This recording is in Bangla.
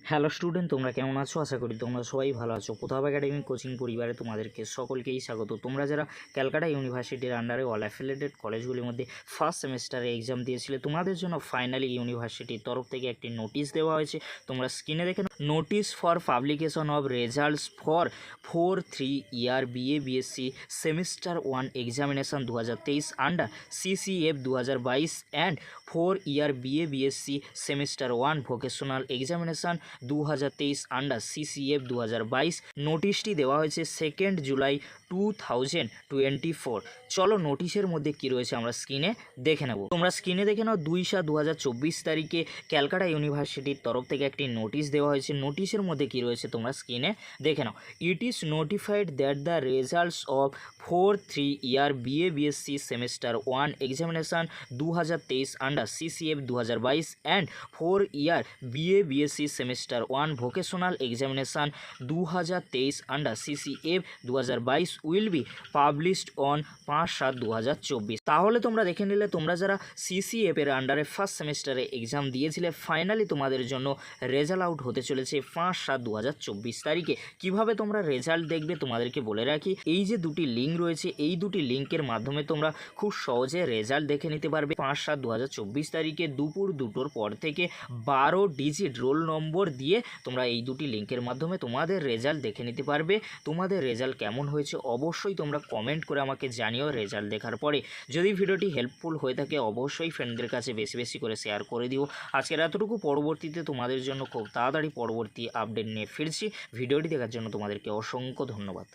হ্যালো স্টুডেন্ট, তোমরা কেমন আছো? আশা করি তোমরা সবাই ভালো আছো। প্রতাপ একাডেমি কোচিং পরিবারে তোমাদেরকে সকলকেই স্বাগত। তোমরা যারা ক্যালকাটা ইউনিভার্সিটির আন্ডারে অল অ্যাফিলিয়েটেড কলেজগুলির মধ্যে ফার্স্ট সেমিস্টারে এক্সাম দিয়েছিলে, তোমাদের জন্য ফাইনালি ইউনিভার্সিটির তরফ থেকে একটি নোটিশ দেওয়া হয়েছে। তোমরা স্ক্রিনে দেখে notice for publication of results for 4-3 year BA BSc semester 1 examination 2023 under CCF 2022 and 4 year BA BSc semester 1 vocational examination 2023 under CCF 2022। নোটিশটি দেওয়া হয়েছে 2 জুলাই 2024। চলো নোটিশের মধ্যে কি রয়েছে আমরা স্ক্রিনে দেখে নেব। তোমরা স্ক্রিনে দেখে নাও 2/7/2024 তারিখে ক্যালকাটা ইউনিভার্সিটির তরফ থেকে একটি নোটিশ দেওয়া হয়েছে। নোটিশের মধ্যে কি রয়েছে তোমরা স্ক্রিনে দেখে নাও। It is notified that the results of 4-3 year BA BSc semester 1 examination 2023 under CCF 2022 and 4 year BA BSc semester 1 vocational examination 2023 under CCF 2022 will be published on 5/7/2024। তাহলে তোমরা দেখে নিলে তোমরা যারা CCF এর আন্ডারে ফার্স্ট সেমিস্টারে এক্সাম দিয়েছিলে, ফাইনালি তোমাদের জন্য রেজাল্ট আউট হতে চলেছে 5/7/2024 তারিখে। কিভাবে তোমরা রেজাল্ট দেখবে তোমাদেরকে বলে রাখি। এই যে দুটি লিঙ্ক রয়েছে, এই দুটি লিঙ্কের মাধ্যমে তোমরা খুব সহজে রেজাল্ট দেখে নিতে পারবে। 5/7/2024 তারিখে দুপুর 2টোর পর থেকে 12 ডিজিট রোল নম্বর দিয়ে তোমরা এই দুটি লিঙ্কের মাধ্যমে তোমাদের রেজাল্ট দেখে নিতে পারবে। তোমাদের রেজাল্ট কেমন হয়েছে অবশ্যই তোমরা কমেন্ট করে আমাকে জানিও রেজাল্ট দেখার পরে। যদি ভিডিওটি হেল্পফুল হয়ে থাকে অবশ্যই ফ্রেন্ডদের কাছে বেশি বেশি করে শেয়ার করে দিও। আজকের এতটুকু, পরবর্তীতে তোমাদের জন্য খুব তাড়াতাড়ি পরবর্তী আপডেট নিয়ে ফিরছি। ভিডিওটি দেখার জন্য তোমাদেরকে অসংখ্য ধন্যবাদ।